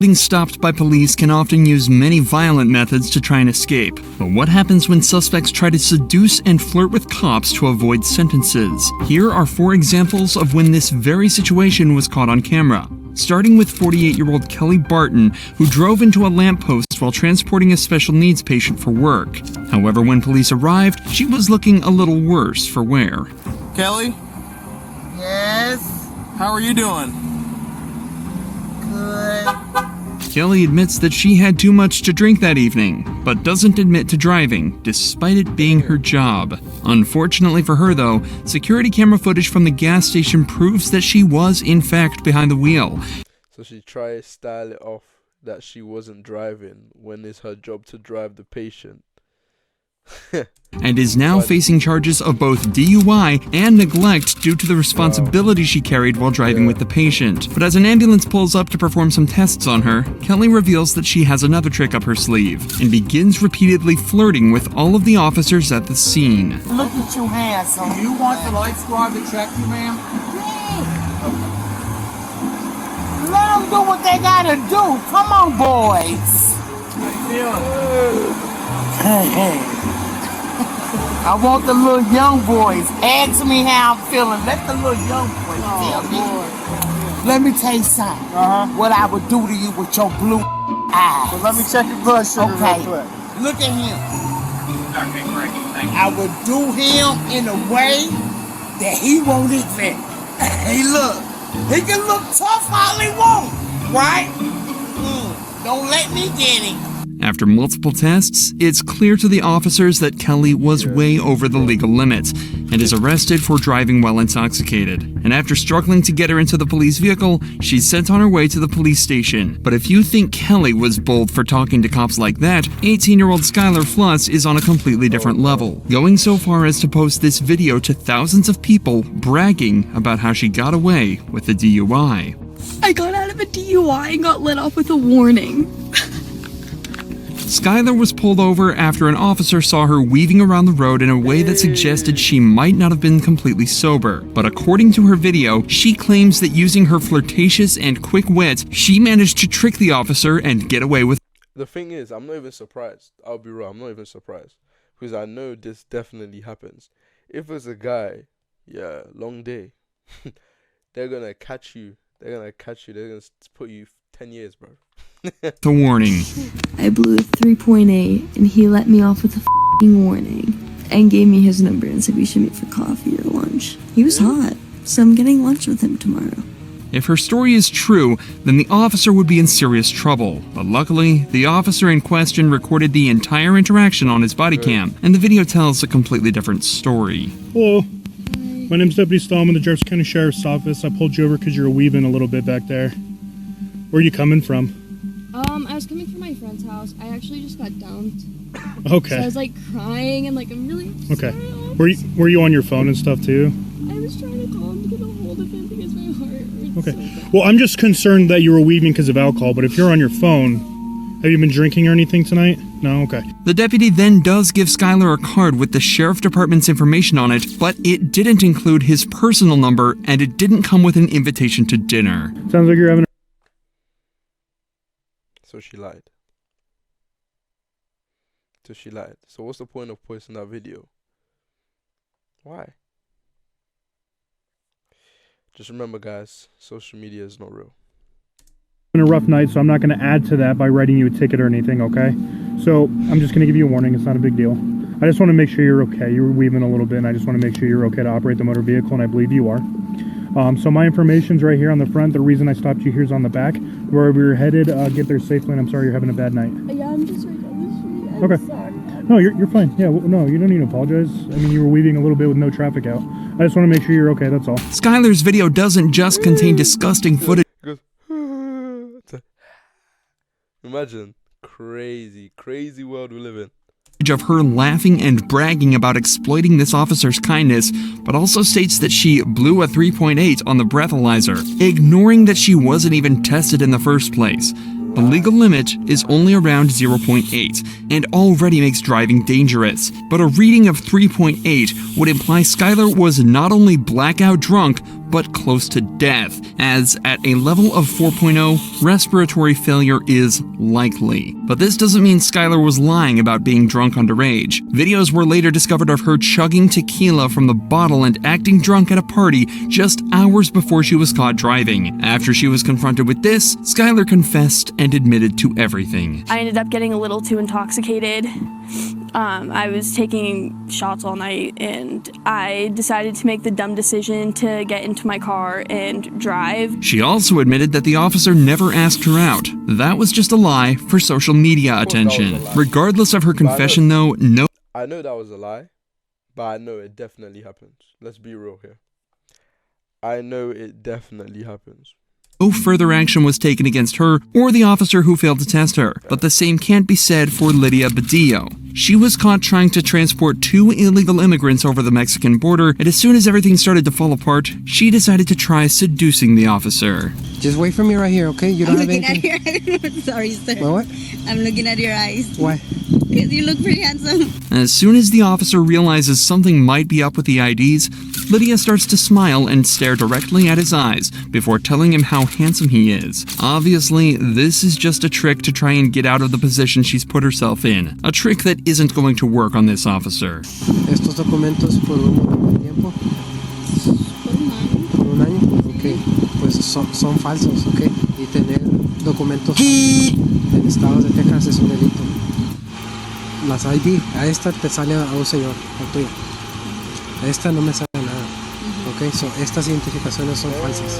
Being stopped by police can often use many violent methods to try and escape. But what happens when suspects try to seduce and flirt with cops to avoid sentences? Here are 4 examples of when this very situation was caught on camera. Starting with 48-year-old Kelly Barton, who drove into a lamppost while transporting a special needs patient for work. However, when police arrived, she was looking a little worse for wear. Kelly? Yes? How are you doing? Good. Kelly admits that she had too much to drink that evening, but doesn't admit to driving, despite it being her job. Unfortunately for her, though, security camera footage from the gas station proves that she was, in fact, behind the wheel. So she tried to style it off that she wasn't driving when it's her job to drive the patient. And is now facing charges of both DUI and neglect due to the responsibility she carried while driving with the patient. But as an ambulance pulls up to perform some tests on her, Kelly reveals that she has another trick up her sleeve and begins repeatedly flirting with all of the officers at the scene. Look at you, handsome. Do you want the light squad to check you, ma'am? Let them do what they gotta do. Come on, boys. How you feeling? I want the little young boys. Ask me how I'm feeling. Let the little young boys tell me. Let me tell you something. What I would do to you with your blue eyes. Well, let me check your blood sugar Okay. real quick. Look at him. I would do him in a way that he won't even. Hey, look. He can look tough all he wants, right? Don't let me get him. After multiple tests, it's clear to the officers that Kelly was way over the legal limits and is arrested for driving while intoxicated. And after struggling to get her into the police vehicle, she's sent on her way to the police station. But if you think Kelly was bold for talking to cops like that, 18-year-old Skylar Fluss is on a completely different level, going so far as to post this video to thousands of people bragging about how she got away with the DUI. I got out of a DUI and got let off with a warning. Skylar was pulled over after an officer saw her weaving around the road in a way that suggested she might not have been completely sober. But according to her video, she claims that using her flirtatious and quick wit, she managed to trick the officer and get away with. The thing is, I'm not even surprised. I'll be real, I'm not even surprised. Because I know this definitely happens. If it's a guy, yeah, long day. They're gonna catch you. They're gonna put you 10 years, bro. The warning. I blew a 3.8 and he let me off with a f***ing warning and gave me his number and said we should meet for coffee or lunch. He was hot, so I'm getting lunch with him tomorrow. If her story is true, then the officer would be in serious trouble. But luckily, the officer in question recorded the entire interaction on his body cam, and the video tells a completely different story. Hello. My name's Deputy Stallman, the Jefferson County Sheriff's Office. I pulled you over because you were weaving a little bit back there. Where are you coming from? I was coming from my friend's house. I actually just got dumped. Okay. So I was like crying and like I'm really upset. Okay. Were you on your phone and stuff too? I was trying to call him to get a hold of him because my heart hurts. Okay. So bad. Well, I'm just concerned that you were weaving because of alcohol, but if you're on your phone, have you been drinking or anything tonight? No? Okay. The deputy then does give Skylar a card with the sheriff department's information on it, but it didn't include his personal number and it didn't come with an invitation to dinner. Sounds like you're having So she lied. So what's the point of posting that video? Why? Just remember, guys, social media is not real. a rough night, so I'm not going to add to that by writing you a ticket or anything, okay? So I'm just going to give you a warning. It's not a big deal. I just want to make sure you're okay. You were weaving a little bit, and I just want to make sure you're okay to operate the motor vehicle, and I believe you are. So my information's right here on the front. The reason I stopped you here is on the back. Wherever you're headed, get there safely, and I'm sorry you're having a bad night. Yeah, I'm just right down the street. I'm Okay. sorry. No, you're fine. Yeah, well, no, you don't need to apologize. I mean, you were weaving a little bit with no traffic out. I just want to make sure you're okay, that's all. Skylar's video doesn't just contain disgusting footage Imagine. Crazy world we live in. of her laughing and bragging about exploiting this officer's kindness, but also states that she blew a 3.8 on the breathalyzer, ignoring that she wasn't even tested in the first place. The legal limit is only around 0.8 and already makes driving dangerous, but a reading of 3.8 would imply Skylar was not only blackout drunk, but close to death, as at a level of 4.0, respiratory failure is likely. But this doesn't mean Skylar was lying about being drunk underage. Videos were later discovered of her chugging tequila from the bottle and acting drunk at a party just hours before she was caught driving. After she was confronted with this, Skylar confessed and admitted to everything. I ended up getting a little too intoxicated. I was taking shots all night, and I decided to make the dumb decision to get into my car and drive. She also admitted that the officer never asked her out. That was just a lie for social media attention. Regardless of her confession, though, no. I know that was a lie, but I know it definitely happens. Let's be real here. I know it definitely happens. No further action was taken against her or the officer who failed to test her, but the same can't be said for Lydia Badillo. She was caught trying to transport 2 illegal immigrants over the Mexican border, and as soon as everything started to fall apart, she decided to try seducing the officer. Just wait for me right here, okay? You don't have anything? I'm looking at your eyes. Sorry, sir. What? I'm looking at your eyes. Why? Because you look pretty handsome. As soon as the officer realizes something might be up with the IDs, Lydia starts to smile and stare directly at his eyes before telling him how handsome he is. Obviously, this is just a trick to try and get out of the position she's put herself in. A trick that isn't going to work on this officer. Estos documentos por un tiempo? Por un año. Ok. Pues son falsos, ok. Y tener documentos en estados de Texas es un delito. Las ID, a esta te sale a un señor, a tuya. A esta no me sale nada. Okay, so estas identificaciones son falsas.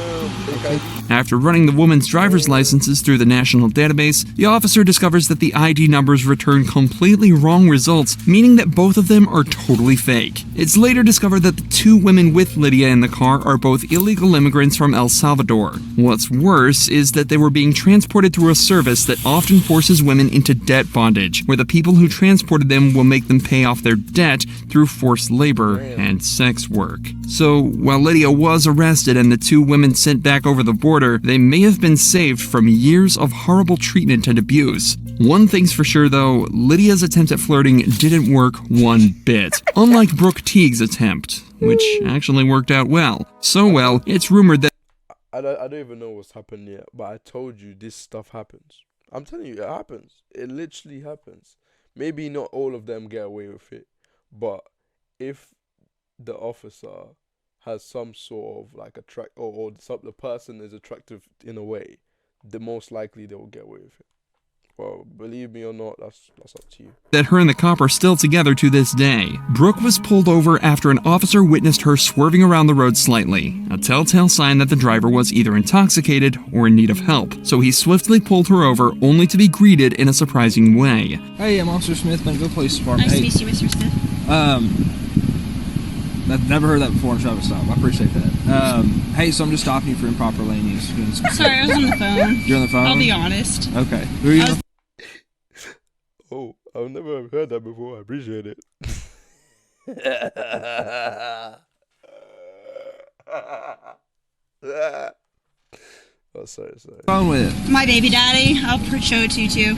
Okay. After running the woman's driver's licenses through the national database, the officer discovers that the ID numbers return completely wrong results, meaning that both of them are totally fake. It's later discovered that the 2 women with Lydia in the car are both illegal immigrants from El Salvador. What's worse is that they were being transported through a service that often forces women into debt bondage, where the people who transported them will make them pay off their debt through forced labor and sex work. So, while Lydia was arrested and the 2 women sent back over the border, they may have been saved from years of horrible treatment and abuse. One thing's for sure though, Lydia's attempt at flirting didn't work one bit. Unlike Brooke Teague's attempt, which actually worked out well. So well, it's rumored that I don't even know what's happened yet, but I told you this stuff happens. I'm telling you, it happens. It literally happens. Maybe not all of them get away with it, but if the officer has some sort of like the person is attractive in a way, the most likely they will get away with it. Well, believe me or not, that's up to you. That her and the cop are still together to this day. Brooke was pulled over after an officer witnessed her swerving around the road slightly, a telltale sign that the driver was either intoxicated or in need of help. So he swiftly pulled her over, only to be greeted in a surprising way. Hey, I'm Officer Smith, Bentonville Police Department. Nice to meet you, Mr. Smith. I've never heard that before in a traffic stop. I appreciate that. Hey, so I'm just stopping you for improper lane use. Sorry, I was on the phone. You're on the phone? I'll be honest. Okay. Who are you? Oh, I've never heard that before. I appreciate it. Oh, sorry. Phone with? My baby daddy. I'll show it to you too.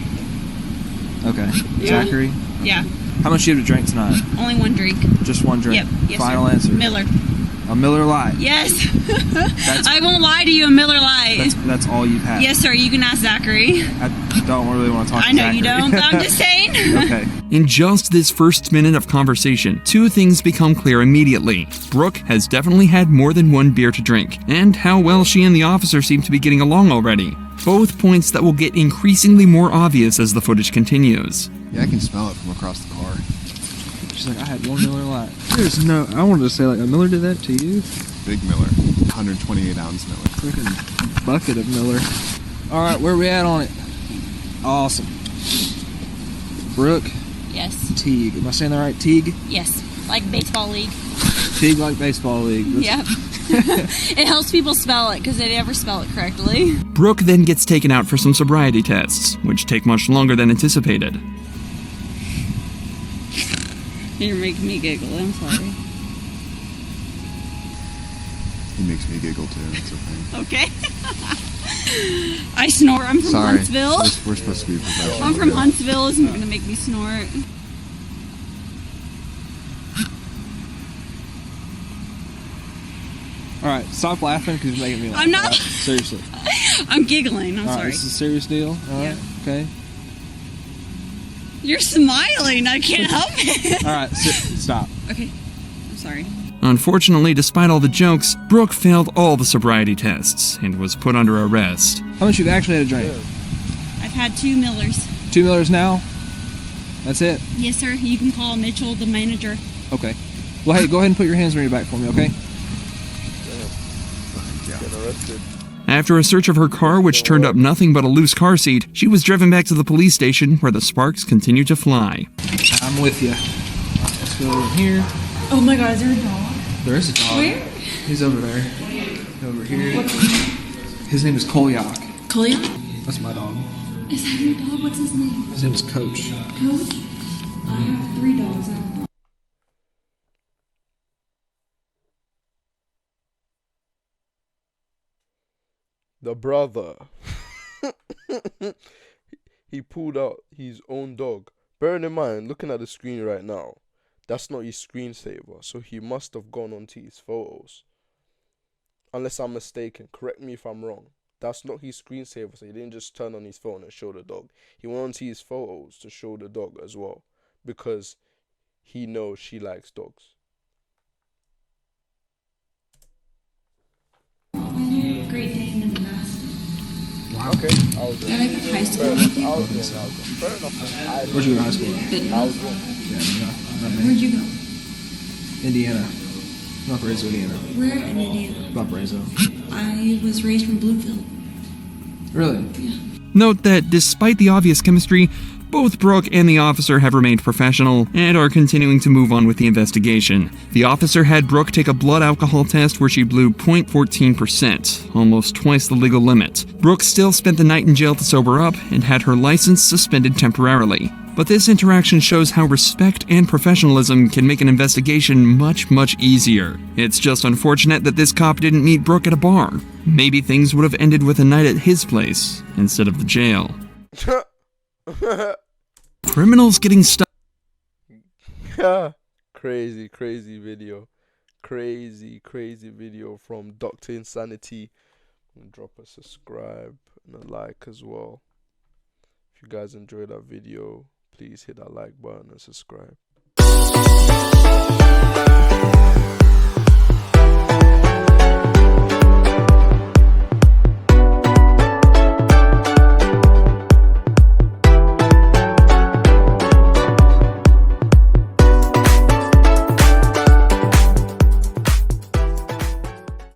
Okay. Yeah. Zachary? Yeah. How much do you have to drink tonight? Only 1 drink. Just 1 drink? Yep. Yes, Final sir. answer? Miller. A Miller Lite? Yes. I won't lie to you, a Miller Lite. That's all you've had? Yes, sir. You can ask Zachary. I don't really want to talk to I know Zachary. you don't, but I'm just saying. Okay. In just this first minute of conversation, 2 things become clear immediately. Brooke has definitely had more than 1 beer to drink, and how well she and the officer seem to be getting along already. Both points that will get increasingly more obvious as the footage continues. Yeah, I can smell it from across the car. She's like, I had 1 Miller Lite. There's no, I wanted to say, like, a Miller did that to you? Big Miller, 128 ounce Miller. Freaking bucket of Miller. All right, where are we at on it? Awesome. Brooke? Yes. Teague. Am I saying that right? Teague? Yes. Like baseball league. Teague like baseball league. Yep. It helps people spell it because they never spell it correctly. Brooke then gets taken out for some sobriety tests, which take much longer than anticipated. You're making me giggle. I'm sorry. He makes me giggle too. It's okay. Okay. I snort. I'm from Huntsville. We're supposed to be professional. I'm from Huntsville. It's going to make me snort. All right, stop laughing because you're making me laugh. I'm not. Right? Seriously. I'm giggling. I'm All right, sorry. this is a serious deal. All right. Okay. You're smiling. I can't help it. All right, stop. Okay. I'm sorry. Unfortunately, despite all the jokes, Brooke failed all the sobriety tests and was put under arrest. How much you've actually had a drink? I've had 2 Millers. 2 Millers now? That's it? Yes, sir. You can call Mitchell, the manager. Okay. Well, hey, go ahead and put your hands on your back for me, okay? Get arrested. After a search of her car, which turned up nothing but a loose car seat, she was driven back to the police station where the sparks continued to fly. I'm with you. Let's go over here. Oh my God, is there a dog? There is a dog. Where? He's over there. Over here. His name is Kolyak. Kolyak? That's my dog. Is that your dog? What's his name? His name is Coach. Coach? I have 3 dogs. The brother. He pulled out his own dog. Bearing in mind, looking at the screen right now, that's not his screensaver, so he must have gone onto his photos. Unless I'm mistaken, correct me if I'm wrong. That's not his screensaver, so he didn't just turn on his phone and show the dog. He went onto his photos to show the dog as well, because he knows she likes dogs. Great Dane and Mastiff. Wow. Okay, I was Did I go to high school? Fair enough. Where'd you go to high school? Where'd you go? Indiana. Valparaiso, Indiana. Where in Indiana? Valparaiso. I was raised from Bluefield. Really? Yeah. Note that despite the obvious chemistry, both Brooke and the officer have remained professional and are continuing to move on with the investigation. The officer had Brooke take a blood alcohol test where she blew 0.14%, almost twice the legal limit. Brooke still spent the night in jail to sober up and had her license suspended temporarily. But this interaction shows how respect and professionalism can make an investigation much, much easier. It's just unfortunate that this cop didn't meet Brooke at a bar. Maybe things would have ended with a night at his place instead of the jail. Criminals getting stuck. Crazy video. Crazy video from Dr. Insanity. Drop a subscribe and a like as well. If you guys enjoyed that video, please hit that like button and subscribe.